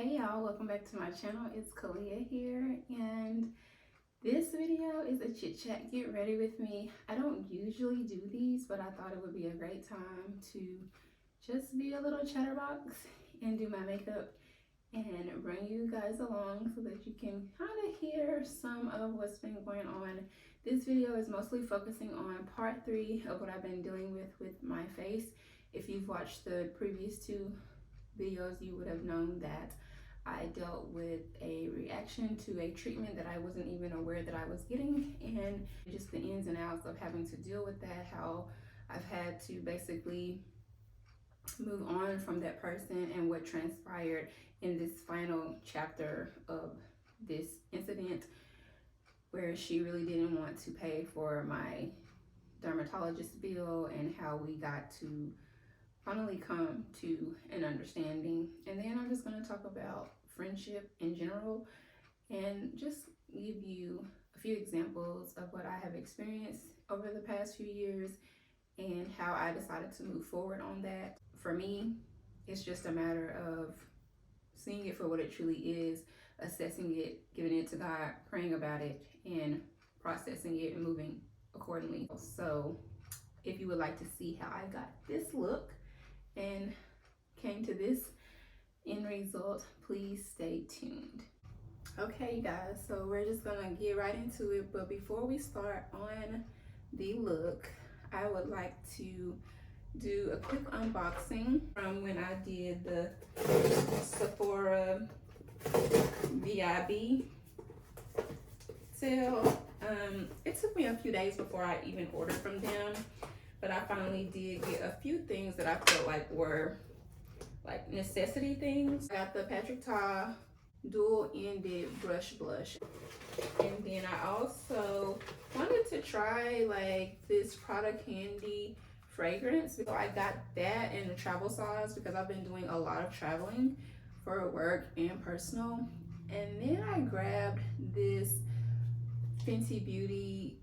Hey y'all, welcome back to my channel. It's Kalia here, and this video is a chit chat. Get ready with me. I don't usually do these, but I thought it would be a great time to just be a little chatterbox and do my makeup and bring you guys along so that you can kind of hear some of what's been going on. This video is mostly focusing on part 3 of what I've been dealing with my face. If you've watched the previous 2 videos, you would have known that I dealt with a reaction to a treatment that I wasn't even aware that I was getting, and just the ins and outs of having to deal with that, how I've had to basically move on from that person and what transpired in this final chapter of this incident, where she really didn't want to pay for my dermatologist bill, and how we got to finally come to an understanding. And then I'm just going to talk about friendship in general and just give you a few examples of what I have experienced over the past few years and how I decided to move forward on that. For me, it's just a matter of seeing it for what it truly is, assessing it, giving it to God, praying about it, and processing it and moving accordingly. So if you would like to see how I got this look and came to this end result, please stay tuned. Okay, you guys, so we're just gonna get right into it, but before we start on the look, I would like to do a quick unboxing from when I did the Sephora VIB sale. It took me a few days before I even ordered from them, but I finally did get a few things that I felt like were like necessity things. I got the Patrick Ta dual-ended brush blush, and then I also wanted to try like this product candy fragrance, so I got that in the travel size because I've been doing a lot of traveling for work and personal. And then I grabbed this Fenty Beauty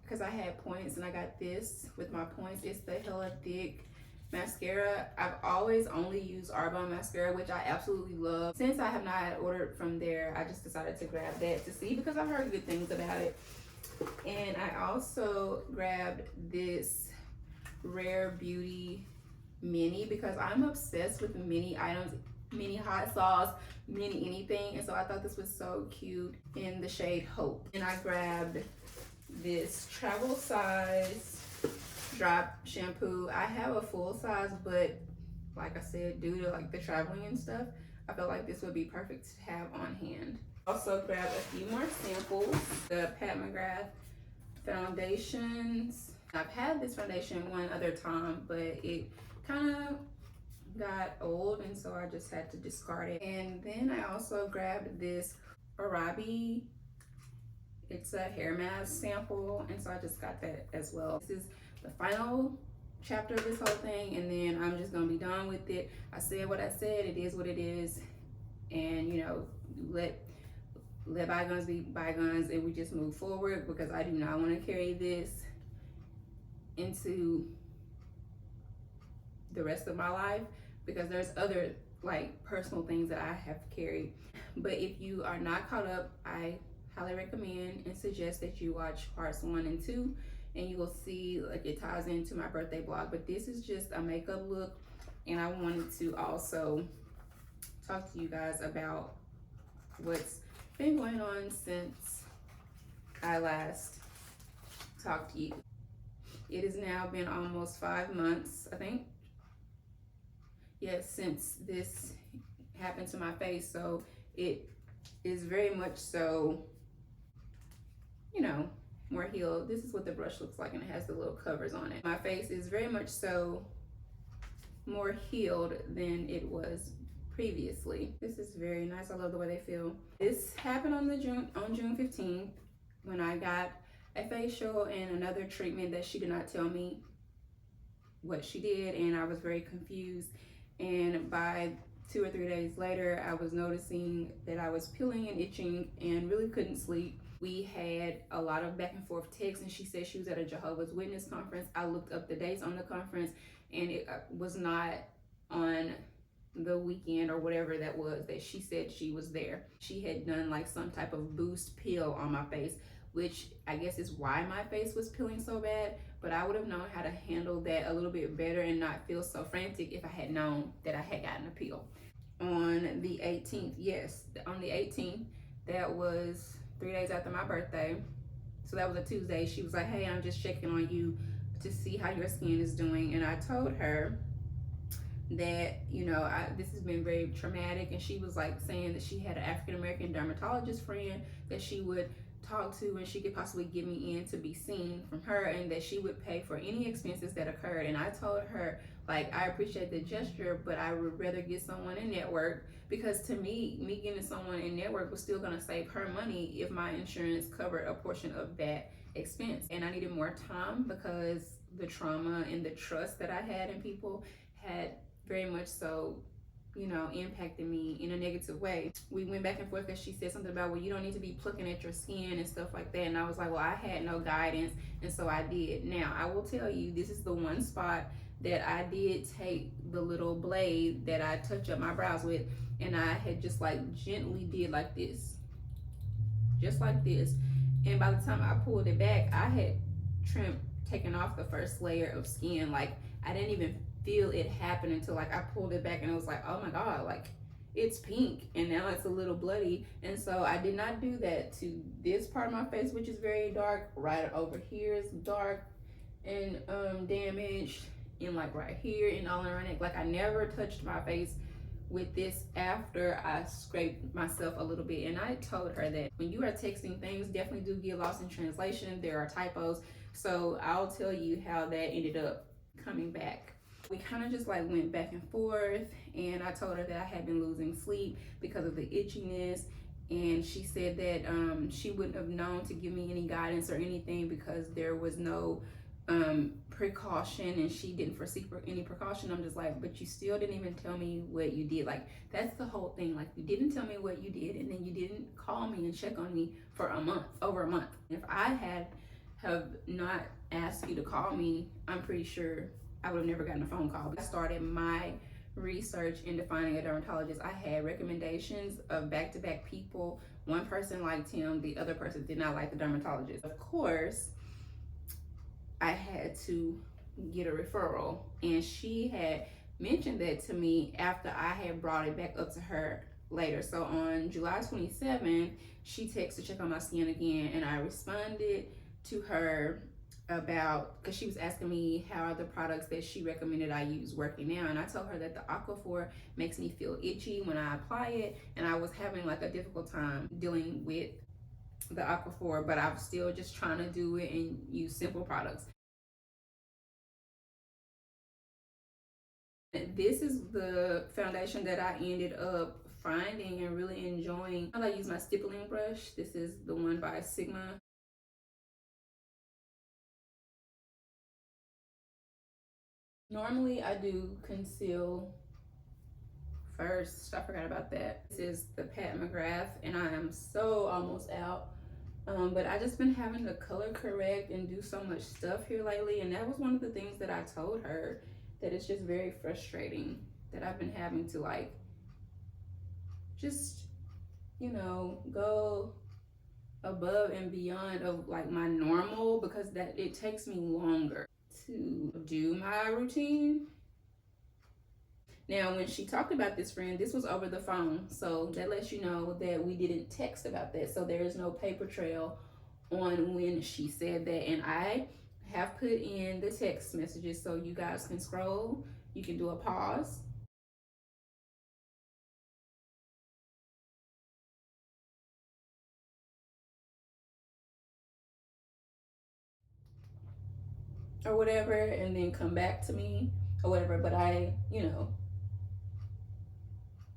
because I had points, and I got this with my points. It's the Hella Thick mascara. I've always only used Arbonne mascara, which I absolutely love. Since I have not ordered from there, I just decided to grab that to see because I've heard good things about it. And I also grabbed this Rare Beauty mini because I'm obsessed with mini items, mini hot sauce, mini anything, and so I thought this was so cute in the shade Hope. And I grabbed this travel size drop shampoo. I have a full size, but like I said, due to like the traveling and stuff, I felt like this would be perfect to have on hand. Also grabbed a few more samples. The Pat McGrath foundations. I've had this foundation one other time, but it kind of got old, and so I just had to discard it. And then I also grabbed this Arabi. It's a hair mask sample, and so I just got that as well. This is the final chapter of this whole thing, and then I'm just gonna be done with it. I said what I said. It is what it is, and you know, let bygones be bygones, and we just move forward, because I do not want to carry this into the rest of my life, because there's other like personal things that I have carried. But if you are not caught up, I highly recommend and suggest that you watch parts 1 and 2, and you will see like it ties into my birthday vlog. But this is just a makeup look, and I wanted to also talk to you guys about what's been going on since I last talked to you. It has now been almost 5 months, I think. Yes, since this happened to my face, so it is very much so, you know, more healed. This is what the brush looks like, and it has the little covers on it. My face is very much so more healed than it was previously. This is very nice. I love the way they feel. This happened on June 15th when I got a facial and another treatment that she did not tell me what she did, and I was very confused. And by 2 or 3 days later, I was noticing that I was peeling and itching and really couldn't sleep. We had a lot of back and forth texts, and she said she was at a Jehovah's Witness conference. I looked up the dates on the conference, and it was not on the weekend or whatever that was that she said she was there. She had done like some type of boost peel on my face, which I guess is why my face was peeling so bad. But I would have known how to handle that a little bit better and not feel so frantic if I had known that I had gotten a peel. On the 18th, yes, on the 18th, that was 3 days after my birthday. So that was a Tuesday. She was like, hey, I'm just checking on you to see how your skin is doing. And I told her that, you know, this has been very traumatic. And she was like saying that she had an African American dermatologist friend that she would talk to and she could possibly get me in to be seen from her, and that she would pay for any expenses that occurred. And I told her, like, I appreciate the gesture, but I would rather get someone in network, because to me getting someone in network was still going to save her money if my insurance covered a portion of that expense. And I needed more time because the trauma and the trust that I had in people had very much so, you know, impacted me in a negative way. We went back and forth because she said something about, well, you don't need to be plucking at your skin and stuff like that. And I was like, well, I had no guidance. And so I did. Now, I will tell you, this is the one spot that I did take the little blade that I touch up my brows with, and I had just like gently did like this, just like this. And by the time I pulled it back, I had taken off the first layer of skin. Like, I didn't even feel it happen until like I pulled it back and it was like, oh my God, like it's pink and now it's a little bloody. And so I did not do that to this part of my face, which is very dark. Right over here is dark and damaged, and like right here and all around it. Like, I never touched my face with this after I scraped myself a little bit. And I told her that when you are texting, things definitely do get lost in translation. There are typos. So I'll tell you how that ended up coming back. We kind of just like went back and forth, and I told her that I had been losing sleep because of the itchiness. And she said that she wouldn't have known to give me any guidance or anything because there was no precaution, and she didn't foresee any precaution. I'm just like, but you still didn't even tell me what you did. Like, that's the whole thing. Like, you didn't tell me what you did, and then you didn't call me and check on me for a month, over a month. If I have not asked you to call me, I'm pretty sure I would have never gotten a phone call. I started my research into finding a dermatologist. I had recommendations of back-to-back people. One person liked him, the other person did not like the dermatologist. Of course, I had to get a referral, and she had mentioned that to me after I had brought it back up to her later. So on July 27th, she texted to check on my skin again, and I responded to her about, because she was asking me how are the products that she recommended I use working now, and I told her that the Aquaphor makes me feel itchy when I apply it, and I was having like a difficult time dealing with the Aquaphor, but I'm still just trying to do it and use simple products. This is the foundation that I ended up finding and really enjoying. I use my stippling brush. This is the one by Sigma. Normally I do conceal first. I forgot about that. This is the Pat McGrath, and I am so almost out. But I just been having to color correct and do so much stuff here lately, and that was one of the things that I told her, that it's just very frustrating that I've been having to like just, you know, go above and beyond of like my normal, because that it takes me longer to do my routine. Now, when she talked about this friend, this was over the phone, so that lets you know that we didn't text about that. So there is no paper trail on when she said that, and I have put in the text messages so you guys can scroll. You can do a pause. Or whatever, and then come back to me or whatever. But I, you know,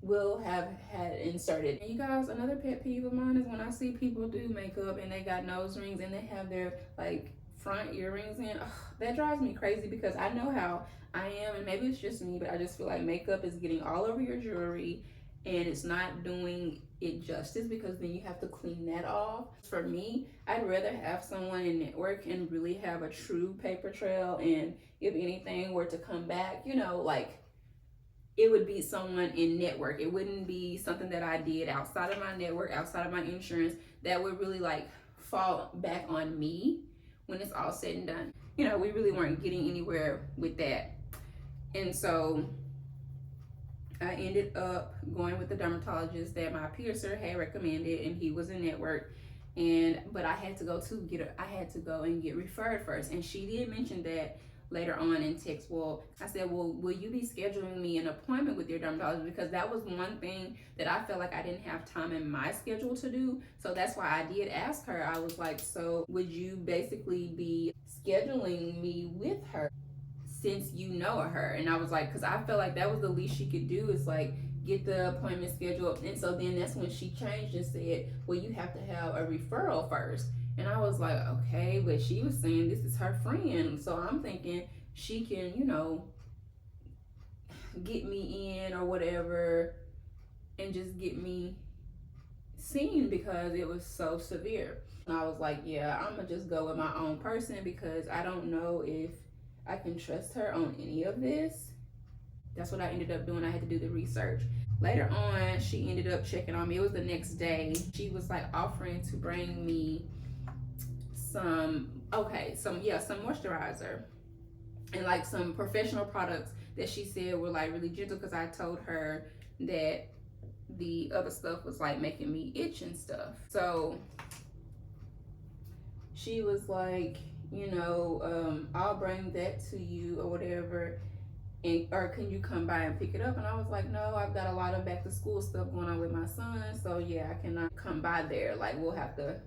will have had inserted. And you guys, another pet peeve of mine is when I see people do makeup and they got nose rings and they have their like front earrings in. Ugh, that drives me crazy, because I know how I am, and maybe it's just me, but I just feel like makeup is getting all over your jewelry and it's not doing it justice, because then you have to clean that off. For me, I'd rather have someone in network and really have a true paper trail, and if anything were to come back, you know, like it would be someone in network. It wouldn't be something that I did outside of my network, outside of my insurance, that would really like fall back on me when it's all said and done. You know, we really weren't getting anywhere with that. And so I ended up going with the dermatologist that my piercer had recommended, and he was in network. And but I had to go and get referred first. And she did mention that later on in text. Well, I said, well, will you be scheduling me an appointment with your dermatologist? Because that was one thing that I felt like I didn't have time in my schedule to do. So that's why I did ask her. I was like, so would you basically be scheduling me with her, since you know her? And I was like, because I felt like that was the least she could do, is like get the appointment scheduled. And so then that's when she changed and said, well, you have to have a referral first. And I was like, okay, but she was saying this is her friend, so I'm thinking she can, you know, get me in or whatever, and just get me seen because it was so severe. And I was like, yeah, I'm gonna just go with my own person because I don't know if I can trust her on any of this. That's what I ended up doing. I had to do the research. Later on, she ended up checking on me. It was the next day. She was like offering to bring me some moisturizer and like some professional products that she said were like really gentle, because I told her that the other stuff was like making me itch and stuff. So she was like, you know, I'll bring that to you or whatever, and or can you come by and pick it up? And I was like, no, I've got a lot of back to school stuff going on with my son, so yeah, I cannot come by there. Like, we'll have to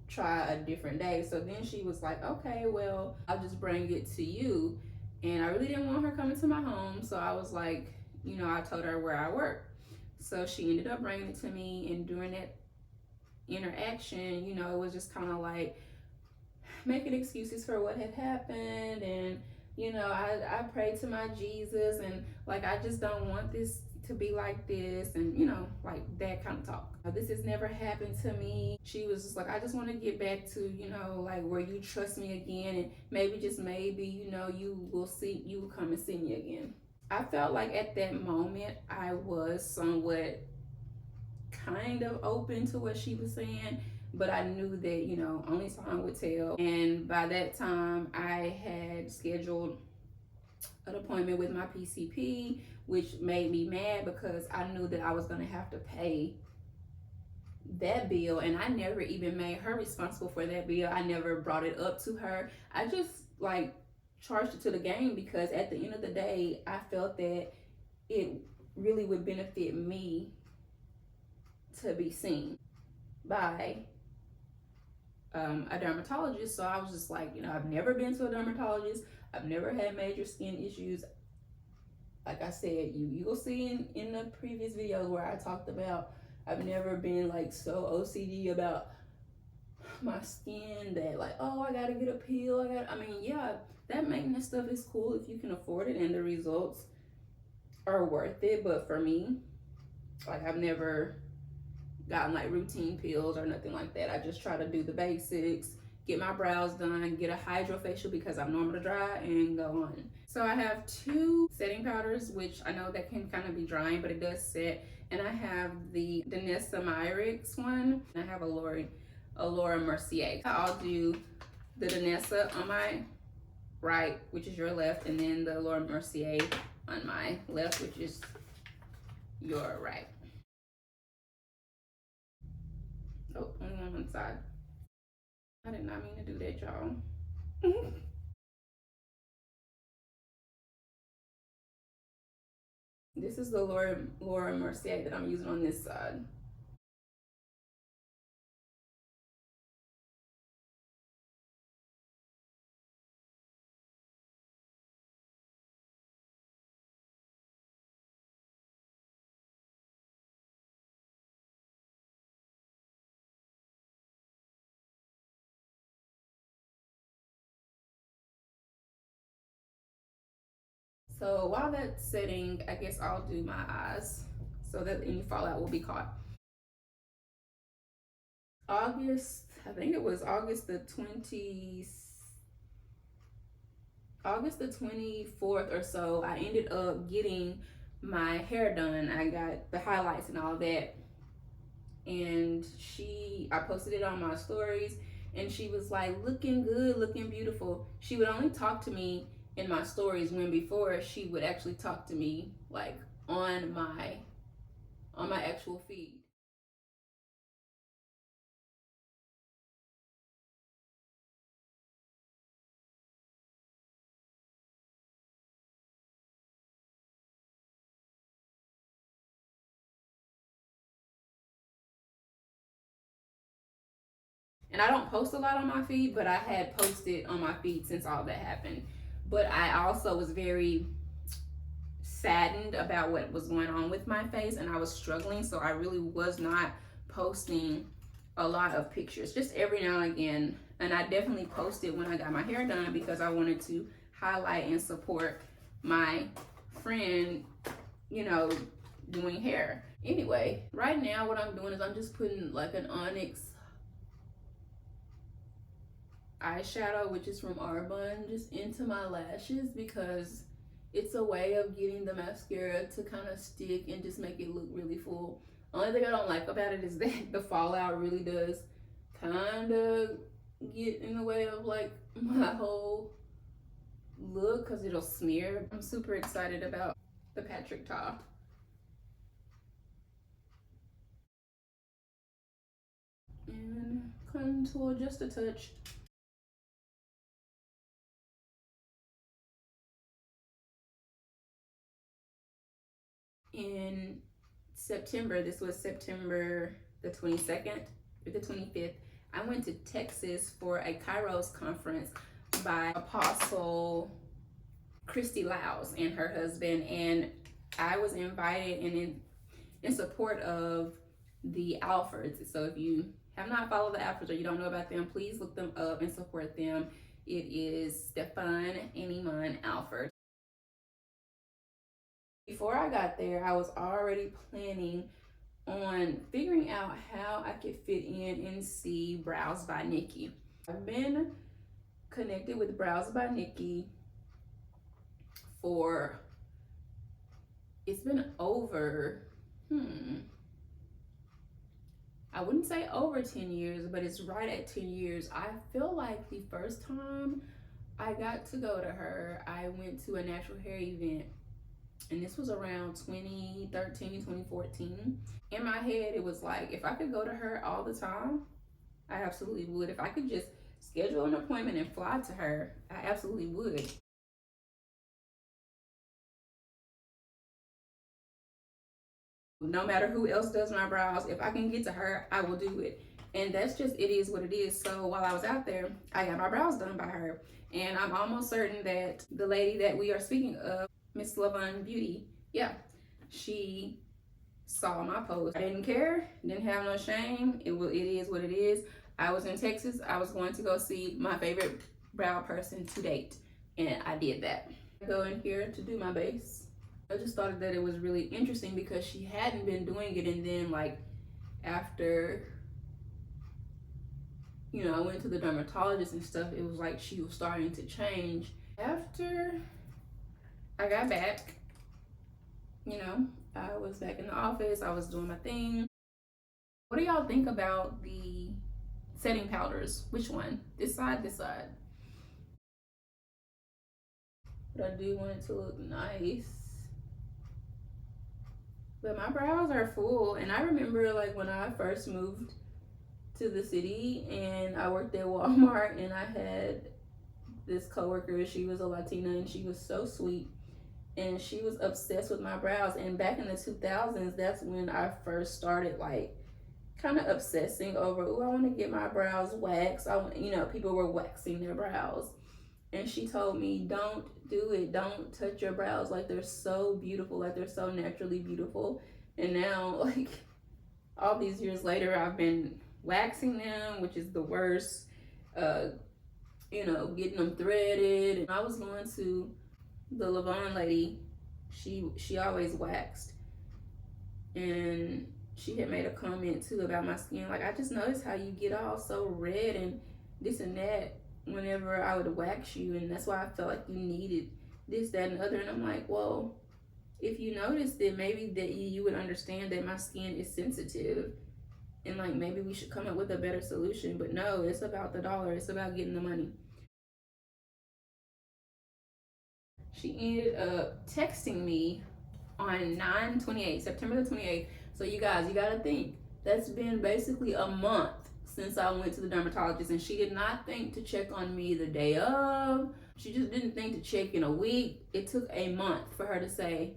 try a different day. So then she was like, okay, well, I'll just bring it to you. And I really didn't want her coming to my home, so I was like, you know, I told her where I work. So she ended up bringing it to me, and during that interaction, you know, it was just kind of like making excuses for what had happened. And you know, I prayed to my Jesus, and like, I just don't want this to be like this, and you know, like that kind of talk. This has never happened to me. She was just like, I just want to get back to, you know, like where you trust me again, and maybe, just maybe, you know, you will come and see me again. I felt like at that moment I was somewhat kind of open to what she was saying, but I knew that, you know, only time would tell. And by that time, I had scheduled an appointment with my PCP, which made me mad because I knew that I was going to have to pay that bill, and I never even made her responsible for that bill. I never brought it up to her. I just like charged it to the game because at the end of the day, I felt that it really would benefit me to be seen by a dermatologist. So I was just like, you know, I've never been to a dermatologist. I've never had major skin issues. Like I said, you will see in the previous videos where I talked about, I've never been like so OCD about my skin that like, oh, I gotta get a peel. I mean, yeah, that maintenance stuff is cool if you can afford it and the results are worth it. But for me, like, I've never gotten like routine peels or nothing like that. I just try to do the basics, get my brows done, get a hydrofacial because I'm normal to dry, and go on. So I have two setting powders, which I know that can kind of be drying, but it does set. And I have the Danessa Myrix one. I have a Laura Mercier. I'll do the Danessa on my right, which is your left, and then the Laura Mercier on my left, which is your right. Oh, only on one side. I did not mean to do that, y'all. This is the Laura Mercier that I'm using on this side. So while that's setting, I guess I'll do my eyes so that any fallout will be caught. August, I think it was August the 20th. August the 24th or so, I ended up getting my hair done. I got the highlights and all that. And I posted it on my stories, and she was like, looking good, looking beautiful. She would only talk to me in my stories, when before she would actually talk to me like on my actual feed. And I don't post a lot on my feed, but I had posted on my feed since all that happened. But I also was very saddened about what was going on with my face, and I was struggling, so I really was not posting a lot of pictures, just every now and again. And I definitely posted when I got my hair done because I wanted to highlight and support my friend, you know, doing hair. Anyway, right now what I'm doing is I'm just putting like an onyx eyeshadow, which is from Arbonne, just into my lashes because it's a way of getting the mascara to kind of stick and just make it look really full. Only thing I don't like about it is that the fallout really does kind of get in the way of like my whole look because it'll smear. I'm super excited about the Patrick Ta. And contour just a touch. In September, this was September the 22nd or the 25th, I went to Texas for a Kairos conference by Apostle Christy Laus and her husband, and I was invited and in support of the Alfords. So if you have not followed the Alfords or you don't know about them, please look them up and support them. It is Stefan and Iman Alford. Before I got there, I was already planning on figuring out how I could fit in and see Brows by Nikki. I've been connected with Brows by Nikki for, it's been over, I wouldn't say over 10 years, but it's right at 10 years. I feel like the first time I got to go to her, I went to a natural hair event, and this was around 2013, 2014. In my head, it was like, if I could go to her all the time, I absolutely would. If I could just schedule an appointment and fly to her, I absolutely would. No matter who else does my brows, if I can get to her, I will do it. And that's just, it is what it is. So while I was out there, I got my brows done by her. And I'm almost certain that the lady that we are speaking of, Miss Lavon Beauty, yeah, she saw my post. I didn't care, didn't have no shame. It is what it is. I was in Texas. I was going to go see my favorite brow person to date, and I did that. I go in here to do my base. I just thought that it was really interesting because she hadn't been doing it, and then like after, you know, I went to the dermatologist and stuff, it was like she was starting to change. After I got back, you know, I was back in the office, I was doing my thing. What do y'all think about the setting powders? Which one? This side, this side. But I do want it to look nice. But my brows are full, and I remember like when I first moved to the city and I worked at Walmart, and I had this coworker. She was a Latina and she was so sweet, and she was obsessed with my brows. And back in the 2000s, that's when I first started like kind of obsessing over, oh, I want to get my brows waxed. You know, people were waxing their brows. And she told me, don't do it. Don't touch your brows. Like, they're so beautiful. Like, they're so naturally beautiful. And now, like, all these years later, I've been waxing them, which is the worst. You know, getting them threaded. And I was going to the Lavon lady. She always waxed. And she had made a comment too about my skin. Like, I just noticed how you get all so red and this and that. whenever I would wax you, and that's why I felt like you needed this, that, and the other. And I'm like, well, if you noticed it, maybe that you would understand that my skin is sensitive, and like maybe we should come up with a better solution. But no, it's about the dollar, it's about getting the money. She ended up texting me on 9/28, September the 28th. So you guys, you gotta think, that's been basically a month since I went to the dermatologist, and she did not think to check on me the day of. She just didn't think to check in a week. It took a month for her to say,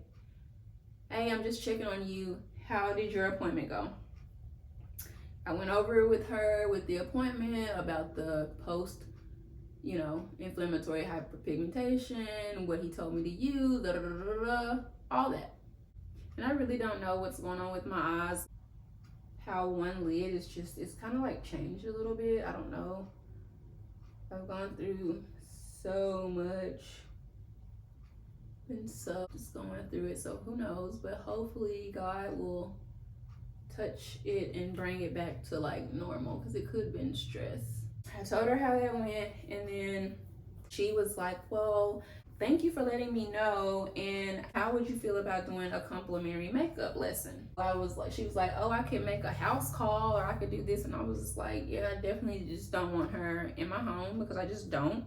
hey, I'm just checking on you. How did your appointment go? I went over with her with the appointment about the post, inflammatory hyperpigmentation, what he told me to use, all that. And I really don't know what's going on with my eyes. How one lid is it's kind of like changed a little bit. I don't know. I've gone through so much. And so just going through it. So who knows? But hopefully God will touch it and bring it back to like normal, because it could have been stress. I told her how that went, and then she was like, well, thank you for letting me know, and how would you feel about doing a complimentary makeup lesson? She was like, oh, I could make a house call, or I could do this. And I was just like, yeah, I definitely just don't want her in my home, because I just don't.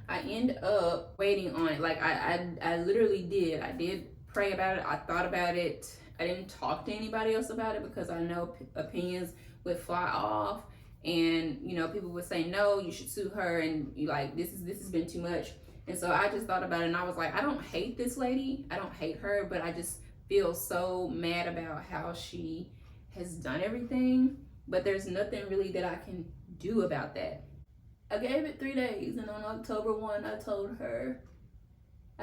I end up waiting on it. Like I literally did. I did pray about it. I thought about it. I didn't talk to anybody else about it, because I know opinions would fly off, and people would say, no, you should sue her, and you like, this has been too much. And so I just thought about it, and I was like, I don't hate this lady, I don't hate her, but I just feel so mad about how she has done everything, but there's nothing really that I can do about that. I gave it 3 days, and on October 1, I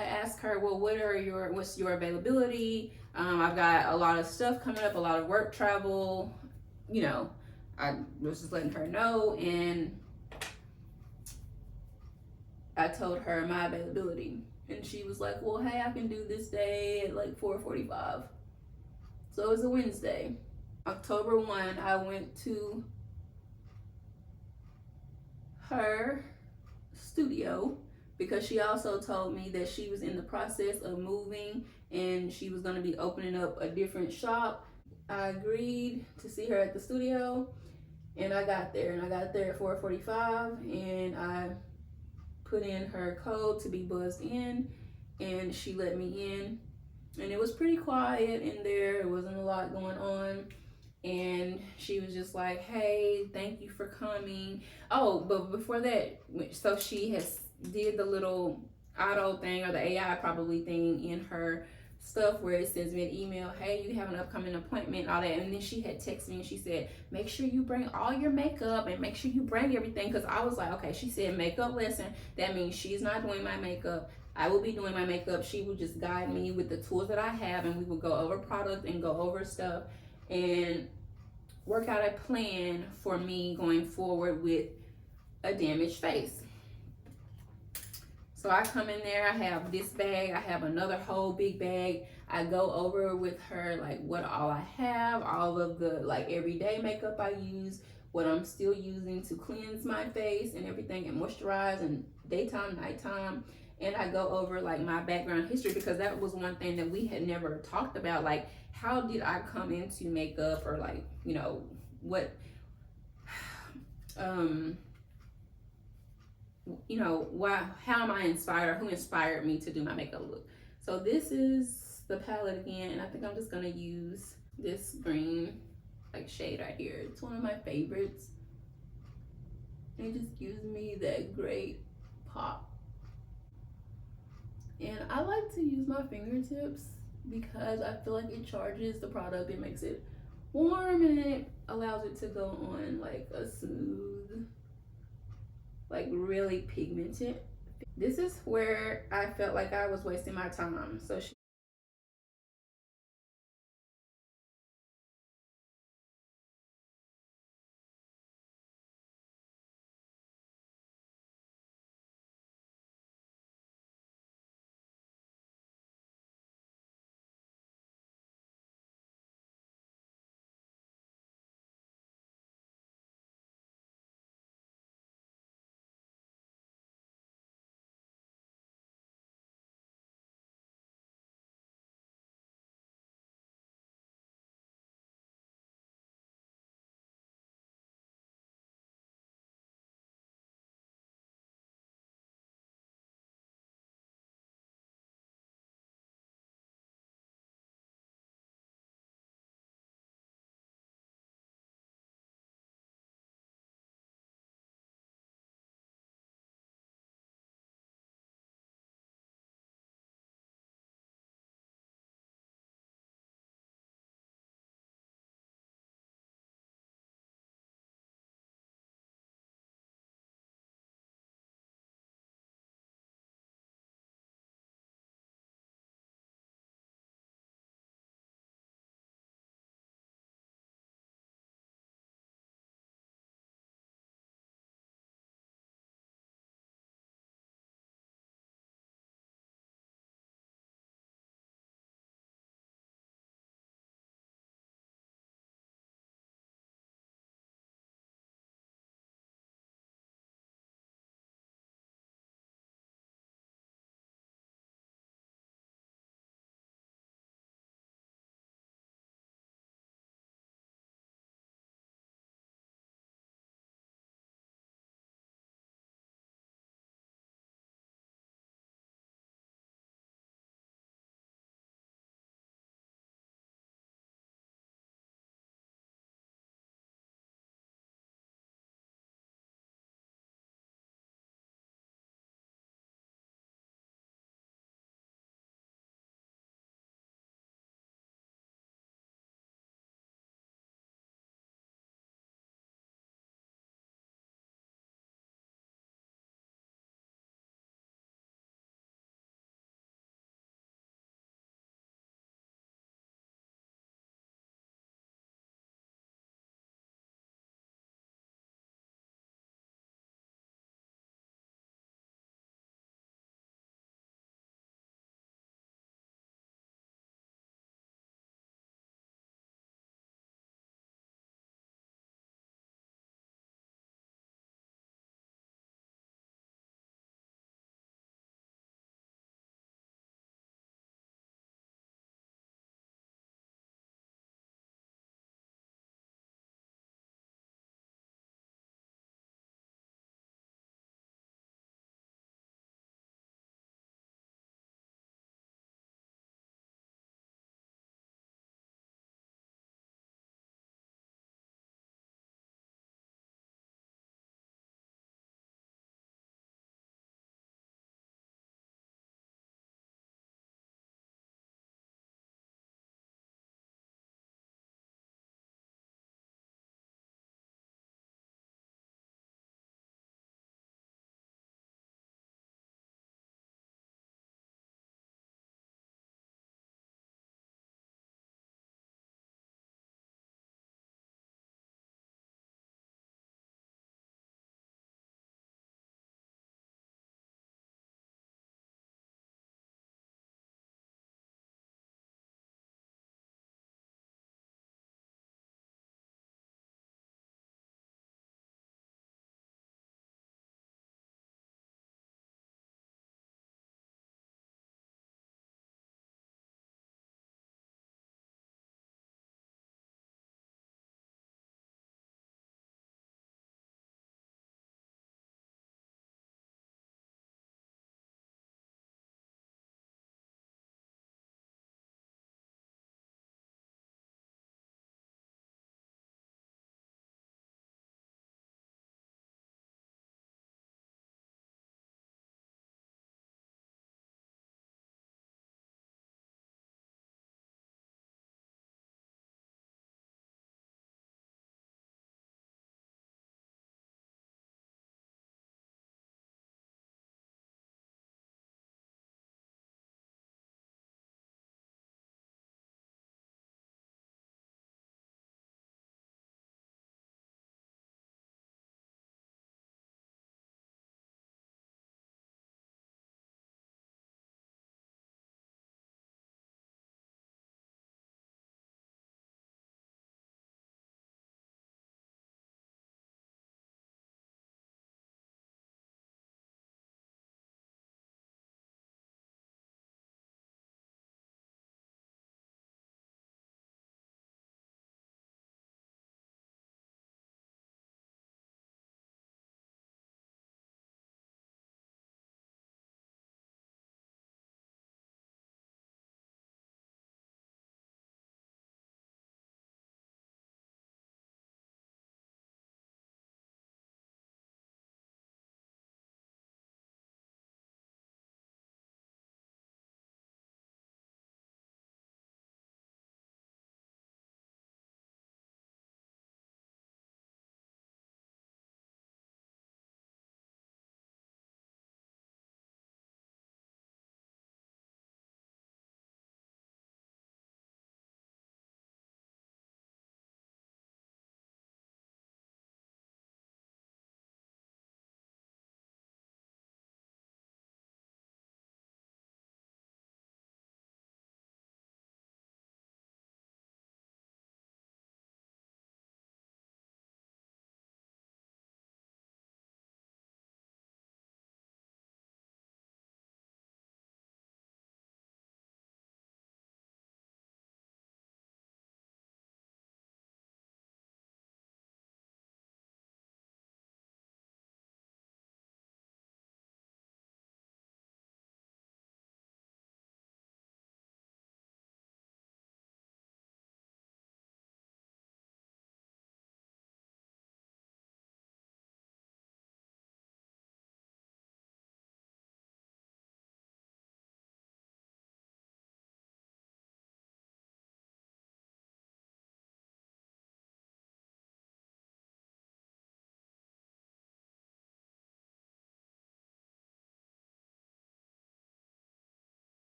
asked her, well, what's your availability? I've got a lot of stuff coming up, a lot of work travel, I was just letting her know, and I told her my availability, and she was like, well, hey, I can do this day at like 4:45. So it was a Wednesday. October 1, I went to her studio, because she also told me that she was in the process of moving, and she was going to be opening up a different shop. I agreed to see her at the studio, and I got there at 4:45, and I put in her code to be buzzed in, and she let me in, and it was pretty quiet in there. It wasn't a lot going on. And she was just like, hey, thank you for coming. Oh, but before that, so she has did the little auto thing, or the AI probably thing in her stuff, where it sends me an email, hey, you have an upcoming appointment, all that. And then she had texted me, and she said, make sure you bring all your makeup, and make sure you bring everything. Because I was like, okay, she said makeup lesson, that means she's not doing my makeup, I will be doing my makeup. She would just guide me with the tools that I have, and we would go over product and go over stuff, and work out a plan for me going forward with a damaged face. So I come in there, I have this bag, I have another whole big bag. I go over with her like what all I have, all of the like everyday makeup I use, what I'm still using to cleanse my face and everything, and moisturize, and daytime, nighttime. And I go over like my background history, because that was one thing that we had never talked about. Like, how did I come into makeup, or like, what, why, how am I inspired? Who inspired me to do my makeup look? So this is the palette again, and I think I'm just gonna use this green like shade right here. It's one of my favorites. It just gives me that great pop. And I like to use my fingertips, because I feel like it charges the product, it makes it warm, and it allows it to go on like a smooth, like really pigmented. This is where I felt like I was wasting my time. So